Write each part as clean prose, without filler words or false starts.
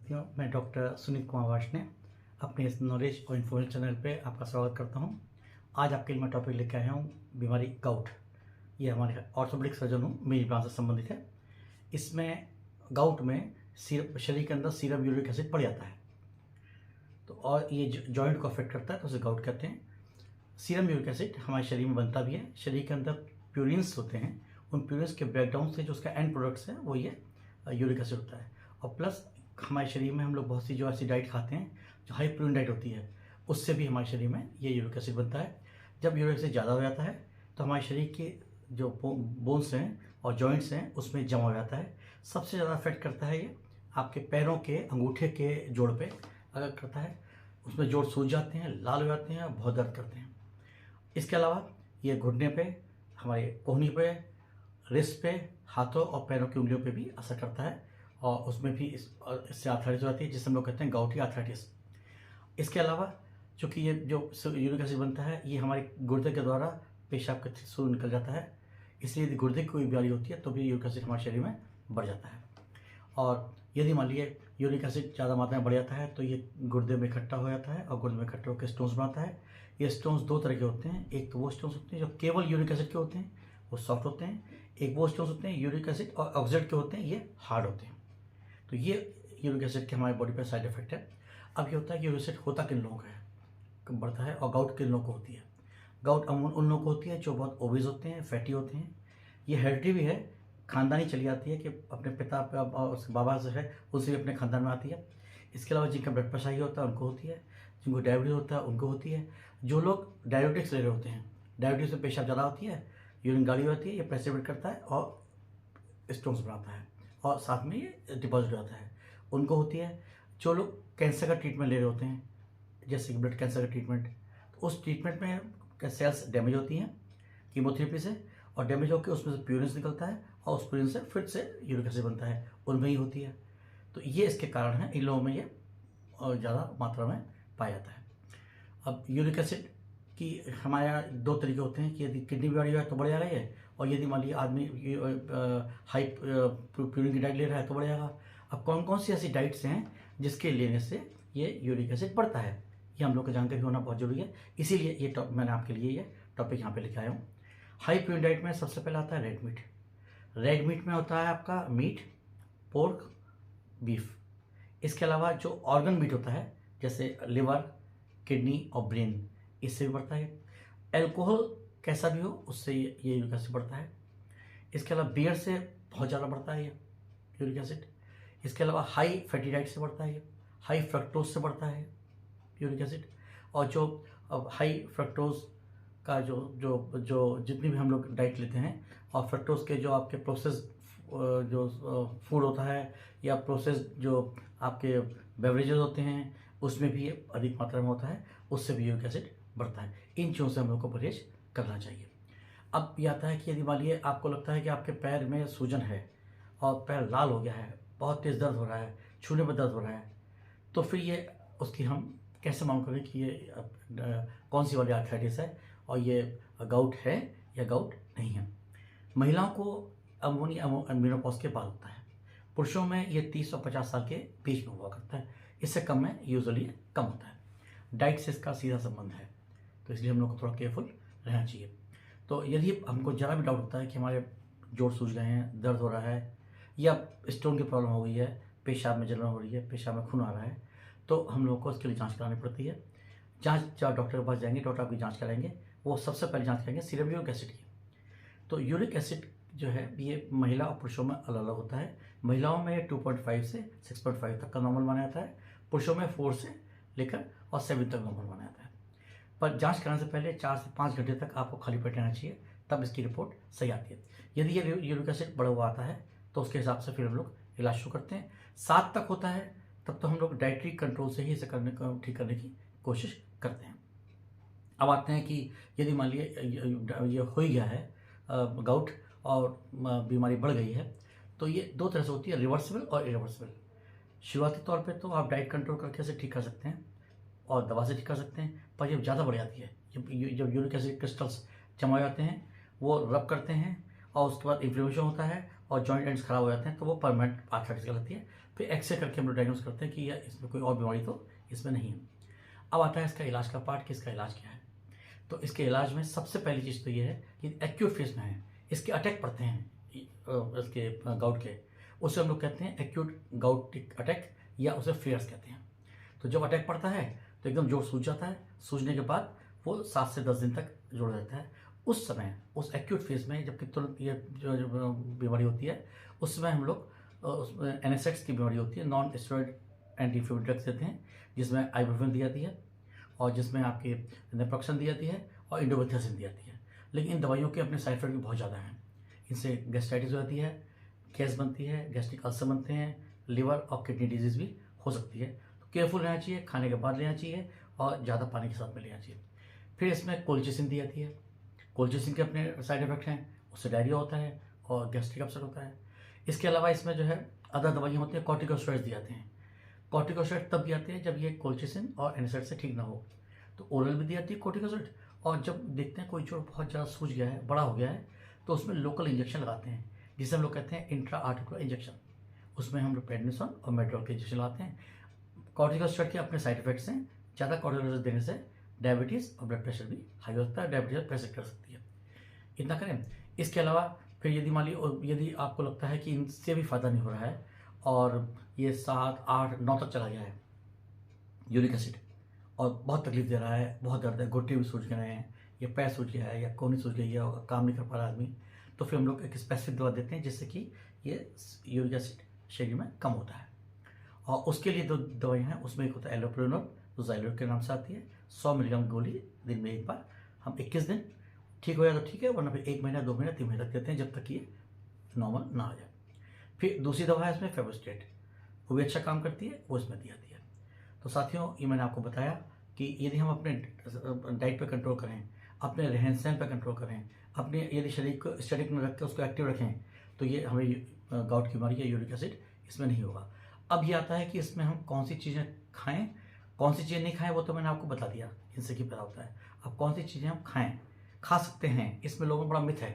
साथियों, मैं डॉक्टर सुनील कुमार वार्ष्णेय अपने इस नॉलेज और इन्फॉर्मेशन चैनल पे आपका स्वागत करता हूं। आज आपके लिए मैं टॉपिक लेकर आया हूं बीमारी गाउट। ये हमारे ऑर्थोपेडिक सर्जन हूँ, मेरी ब्रांच से संबंधित है। इसमें गाउट में शरीर के अंदर सीरम यूरिक एसिड बढ़ जाता है, तो और ये जॉइंट को अफेक्ट करता है, तो उसे गाउट कहते हैं। सीरम यूरिक एसिड हमारे शरीर में बनता भी है। शरीर के अंदर प्यूरिन्स होते हैं, उन प्यूरिन्स के ब्रेकडाउन से जो उसका एंड प्रोडक्ट्स है वो ये यूरिक एसिड होता है। और प्लस हमारे शरीर में हम लोग बहुत सी जो ऐसी डाइट खाते हैं जो हाई प्रोटीन डाइट होती है, उससे भी हमारे शरीर में ये यूरिक एसिड बनता है। जब यूरिक एसिड ज़्यादा हो जाता है तो हमारे शरीर के जो बोन्स हैं और जॉइंट्स हैं उसमें जमा हो जाता है। सबसे ज़्यादा अफेक्ट करता है ये आपके पैरों के अंगूठे के जोड़ पे अगर करता है, उसमें जोड़ सूज जाते हैं, लाल हो जाते हैं और बहुत दर्द करते हैं। इसके अलावा ये घुटने पे, हमारे कोहनी पे, रिस्ट पे, हाथों और पैरों की उंगलियों पे भी असर करता है और उसमें भी इससे आर्थराइटिस हो जाती है, जिसे हम लोग कहते हैं गाउटी आर्थराइटिस। इसके अलावा चूँकि ये जो यूरिक एसिड बनता है ये हमारे गुर्दे के द्वारा पेशाब के थ्रू निकल जाता है, इसलिए यदि गुर्दे की कोई बीमारी होती है तो भी यूरिक एसिड हमारे शरीर में बढ़ जाता है। और यदि मान लीजिए यूरिक एसिड ज़्यादा मात्रा में बढ़ जाता है तो ये गुर्दे में इकट्ठा हो जाता है और गुर्दे में इकट्ठा होकर स्टोन्स बनाता है। ये स्टोन्स दो तरह के होते हैं, एक तो वो स्टोन्स होते हैं जो केवल यूरिक एसिड के होते हैं, वो सॉफ्ट होते हैं। एक वो स्टोन्स होते हैं यूरिक एसिड और ऑक्सीडेंट के होते हैं, ये हार्ड होते हैं। तो ये यूरिक एसिड के हमारे बॉडी पर साइड इफेक्ट है। अब ये होता है कि यूरिक एसिड होता किन लोगों का है, कम बढ़ता है, और गाउट किन लोगों को होती है। गाउट अमूमन उन लोगों को होती है जो बहुत ओबेज होते हैं, फैटी होते हैं। ये हेरिडिटी भी है, खानदानी चली आती है कि अपने पिता और उसके बाबा से है, उनसे भी अपने खानदान में आती है। इसके अलावा जिनका ब्लड प्रेशर हाई होता है उनको होती है, जिनको डायबिटीज होता है उनको होती है। जो लोग डायबिटिक्स ले रहे होते हैं, डायबिटीज में पेशाब ज़्यादा होती है, यूरिन गाढ़ी होती है, ये प्रेसिपिटेट करता है और स्टोन्स बनाता है और साथ में ये डिपॉजिट हो जाता है, उनको होती है। जो लोग कैंसर का ट्रीटमेंट ले रहे होते हैं, जैसे कि ब्लड कैंसर का ट्रीटमेंट, तो उस ट्रीटमेंट में सेल्स डैमेज होती हैं कीमोथेरेपी से, और डैमेज होकर उसमें से प्यूरिन्स निकलता है और उस प्यूरिन से फिर से यूरिक एसिड बनता है, उनमें ही होती है। तो ये इसके कारण है, इन लोगों में ये ज़्यादा मात्रा में पाया जाता है। अब यूरिक एसिड की हमारे यहाँ दो तरीके होते हैं कि यदि किडनी बीमारी है तो बढ़ जाएगा ये, और यदि मान लीजिए आदमी हाई प्यूरिन की डाइट ले रहा है तो बढ़ जाएगा। अब कौन कौन सी ऐसी डाइट्स हैं जिसके लेने से ये यूरिक एसिड बढ़ता है, ये हम लोग को जानकारी होना बहुत जरूरी है। इसीलिए ये मैंने आपके लिए ये टॉपिक यहाँ पे लेके आया हूँ। हाई प्यूरिन डाइट में सबसे पहले आता है रेड मीट। रेड मीट में होता है आपका मीट, पोर्क, बीफ। इसके अलावा जो ऑर्गन मीट होता है जैसे लिवर, किडनी और ब्रेन, इससे भी बढ़ता है। एल्कोहल कैसा भी हो उससे ये यूरिक एसिड बढ़ता है। इसके अलावा बियर से बहुत ज़्यादा बढ़ता है ये यूरिक एसिड। इसके अलावा हाई फैटी डाइट से बढ़ता है ये, हाई फ्रक्टोज से बढ़ता है यूरिक एसिड। और जो हाई फ्रक्टोज का जो जो जितनी भी हम लोग डाइट लेते हैं, और फ्रक्टोज के जो आपके प्रोसेस जो फूड होता है या प्रोसेस जो आपके बेवरेजेस होते हैं उसमें भी ये अधिक मात्रा में होता है, उससे भी यूरिक एसिड बढ़ता है। इन चीज़ों से हम लोग को परहेज करना चाहिए। अब ये आता है कि यदि मान लीजिए आपको लगता है कि आपके पैर में सूजन है और पैर लाल हो गया है, बहुत तेज़ दर्द हो रहा है, छूने पर दर्द हो रहा है, तो फिर ये उसकी हम कैसे मालूम करें कि ये कौन सी वाली आर्थराइटिस है और ये गाउट है या गाउट नहीं है। महिलाओं को अमोनी मेनोपॉज के बाद होता है, पुरुषों में ये 30 और 50 साल के बीच में हुआ करता है, इससे कम में यूजुअली कम होता है। डाइट से इसका सीधा संबंध है, तो इसलिए हम लोग को थोड़ा केयरफुल रहना चाहिए। तो यदि हमको ज़रा भी डाउट होता है कि हमारे जोड़ सूज गए हैं, दर्द हो रहा है या स्टोन की प्रॉब्लम हो गई है, पेशाब में जलन हो रही है, पेशाब में खून आ रहा है, तो हम लोग को इसके लिए जांच करानी पड़ती है। जांच डॉक्टर के पास जाएंगे, डॉक्टर आपकी जांच कराएंगे, वो सबसे पहले जांच करेंगे सीरम यूरिक एसिड की। तो यूरिक एसिड जो है ये महिला और पुरुषों में अलग अलग होता है। महिलाओं में 2.5 से 6.5 तक का नॉर्मल माना जाता है, पुरुषों में 4 से लेकर और 7 तक नॉर्मल माना जाता है। पर जांच कराने से पहले 4 से 5 घंटे तक आपको खाली पेट रहना चाहिए, तब इसकी रिपोर्ट सही आती है। यदि ये यूरिक एसिड बढ़ा हुआ आता है तो उसके हिसाब से फिर हम लोग इलाज शुरू करते हैं। 7 तक होता है तब तो हम लोग डाइटरी कंट्रोल से ही इसे ठीक करने की कोशिश करते हैं। अब आते हैं कि यदि मान लीजिए ये हो ही गया है गाउट और बीमारी बढ़ गई है, तो ये दो तरह से होती है, रिवर्सिबल और इरिवर्सिबल। शुरुआती तौर पे तो आप डाइट कंट्रोल करके इसे ठीक कर सकते हैं और दवा से ठीक कर सकते हैं, पर जब ज़्यादा बढ़ जाती है, जब यूरिक एसिड क्रिस्टल्स जमा हो जाते हैं, वो रब करते हैं और उसके बाद इन्फ्लेमेशन होता है और जॉइंट एंड्स खराब हो जाते हैं, तो वो परमानेंट आर्थराइटिस कहलाती है। फिर एक्सरे करके हम लोग डायग्नोस करते हैं कि यह इसमें कोई और बीमारी तो इसमें नहीं है। अब आता है इसका इलाज का पार्ट कि इसका इलाज क्या है। तो इसके इलाज में सबसे पहली चीज़ तो ये है कि एक्यूट फेज में है, इसके अटैक पड़ते हैं इसके गाउट के, उसे हम लोग कहते हैं एक्यूट गाउटिक अटैक या उसे फ्लेयर्स कहते हैं। तो जब अटैक पड़ता है तो एकदम जोड़ सूज जाता है, सूजने के बाद वो 7 से 10 दिन तक जोड़ रहता है। उस समय उस एक्यूट फेज में जबकि तुरंत ये जो बीमारी होती है उस समय हम लोग उसमें एनेसेक्स की बीमारी होती है, non steroid anti inflammatory drugs देते हैं, जिसमें आइबुप्रोफेन दी जाती है और जिसमें आपकी नेप्रोक्सन दी जाती है और इंडोमेथासिन दी जाती है। लेकिन इन दवाइयों के अपने साइड इफेक्ट भी बहुत ज़्यादा हैं। इनसे गैस्ट्राइटिस हो जाती है, गैस बनती है, गैस्ट्रिक अल्सर बनते हैं, लिवर और किडनी डिजीज़ भी हो सकती है। तो केयरफुल रहना चाहिए, खाने के बाद लेना चाहिए और ज़्यादा पानी के साथ में लेना चाहिए। फिर इसमें कोल्चिसिन दी जाती है। कोल्चिसिन के अपने साइड इफेक्ट हैं, उससे डायरिया होता है और गैस्ट्रिक अपसेट होता है। इसके अलावा इसमें जो है अदर दवाइयाँ होती हैं, कॉर्टिकोस्टेरॉइड्स दिए जाते हैं। कॉर्टिकोस्टेरॉइड तब दिए जाते हैं जब ये कोल्चिसिन और एनेसेट से ठीक ना हो, तो ओरल भी दी जाती है कॉर्टिकोस्टेरॉइड। और जब देखते हैं कोई जोड़ बहुत ज़्यादा सूज गया है, बड़ा हो गया है, तो उसमें लोकल इंजेक्शन लगाते हैं जिसे हम लोग कहते हैं इंट्रा आर्टिकुलर इंजेक्शन। उसमें हम लोग प्रेडनिसोन और मेड्रोल के इंजेक्शन लगाते हैं। कॉर्टिकोस्टेरॉइड के अपने साइड इफेक्ट्स हैं। ज़्यादा कॉर्टिकोस्टेरॉइड देने से डायबिटीज़ और ब्लड प्रेशर भी हाई हो सकता है, डायबिटीज प्रेशर कर सकती है। इतना करें। इसके अलावा फिर यदि मान लीजिए यदि आपको लगता है कि इनसे भी फ़ायदा नहीं हो रहा है और ये 7, 8, 9 तक चला गया है यूरिक एसिड और बहुत तकलीफ दे रहा है, बहुत दर्द है, घुटने भी सूज गए हैं, या पैर सूज गया है या कोहनी सूज गई है और काम नहीं कर पा रहा आदमी, तो फिर हम लोग एक स्पेसिफिक दवा देते हैं जिससे कि ये यूरिक एसिड शरीर में कम होता है। और उसके लिए 2 दवाइयाँ हैं, उसमें एक होता है एलोप्रेनोल जो ज़ाइलोड के नाम से आती है, 100 मिलीग्राम गोली दिन में एक बार। हम 21 दिन ठीक हो जाए तो ठीक है, वरना फिर 1 महीना, 2 महीना, 3 महीने तक देते हैं जब तक ये नॉर्मल ना आ जाए। फिर दूसरी दवा है इसमें फेविस्टेट, वो भी अच्छा काम करती है, वो इसमें दी जाती है। तो साथियों, ये मैंने आपको बताया कि यदि हम अपने डाइट पे कंट्रोल करें, अपने रहन सहन पे कंट्रोल करें, अपने यदि शरीर को स्टैटिक में रख के उसको एक्टिव रखें, तो ये हमें गाउट की बीमारी या यूरिक एसिड इसमें नहीं होगा। अब ये आता है कि इसमें हम कौन सी चीज़ें खाएं, कौन सी चीज़ें नहीं खाएं, वो तो मैंने आपको बता दिया, इनसे क्या पैदा होता है। अब कौन सी चीज़ें हम खा सकते हैं, इसमें लोगों में बड़ा मिथ है।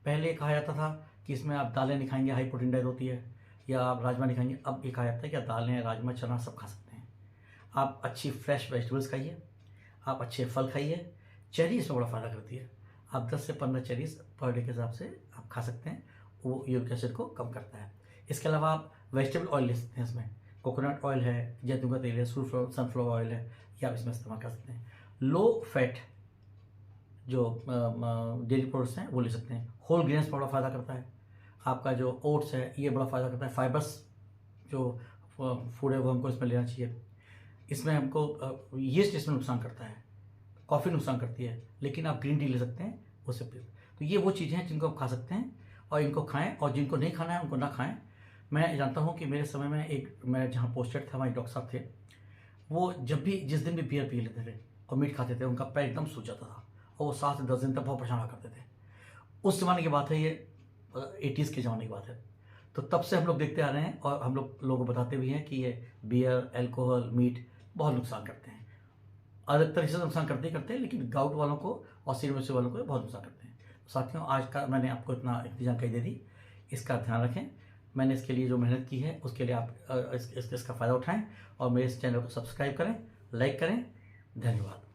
पहले कहा जाता था कि इसमें आप दालें नहीं खाएंगे, हाई प्रोटीन डाइट होती है, या आप राजमा नहीं खाएंगे। अब ये कहा जाता है कि आप दालें, राजमा, चना सब खा सकते हैं। आप अच्छी फ्रेश वेजिटेबल्स खाइए, आप अच्छे फल खाइए, चेरी इसमें बड़ा फ़ायदा करती है। आप 10 से 15 चेरीज पर डे के हिसाब से आप खा सकते हैं, वो यूरिक एसिड को कम करता है। इसके अलावा आप वेजिटेबल ऑयल ले सकते हैं, इसमें कोकोनट ऑयल है, जैतून का तेल है, सनफ्लावर ऑयल है, या आप इसमें इस्तेमाल कर सकते हैं। लो फैट जो डेयरी प्रोडक्ट्स हैं वो ले सकते हैं। होल ग्रेन्स बड़ा फ़ायदा करता है। आपका जो ओट्स है ये बड़ा फ़ायदा करता है। फाइबर्स जो फूड है वो हमको इसमें लेना चाहिए। इसमें हमको यीस्ट इसमें नुकसान करता है, कॉफ़ी नुकसान करती है, लेकिन आप ग्रीन टी ले सकते हैं उससे। तो ये वो चीज़ें हैं जिनको आप खा सकते हैं और इनको खाएं, और जिनको नहीं खाना है उनको ना खाएं। मैं जानता हूँ कि मेरे समय में मैं जहाँ पोस्टेड था वहाँ एक डॉक्टर साहब थे, वो जब भी जिस दिन भी बियर पी लेते थे और मीट खाते थे उनका पैर एकदम सूज जाता था और वो 7 से 10 दिन तक बहुत परेशान करते थे। उस ज़माने की बात है, ये 80s के ज़माने की बात है। तो तब से हम लोग देखते आ रहे हैं और हम लोगों को बताते भी हैं कि ये बियर, अल्कोहल, मीट बहुत नुकसान करते हैं। अलग तरीके से नुकसान करते ही करते हैं, लेकिन गाउट वालों को और सिरोसिस वालों को बहुत नुकसान करते हैं। साथियों, आज का मैंने आपको इतनी जानकारी दे दी, इसका ध्यान रखें। मैंने इसके लिए जो मेहनत की है उसके लिए आप इसका फ़ायदा उठाएं और मेरे इस चैनल को सब्सक्राइब करें, लाइक करें। धन्यवाद।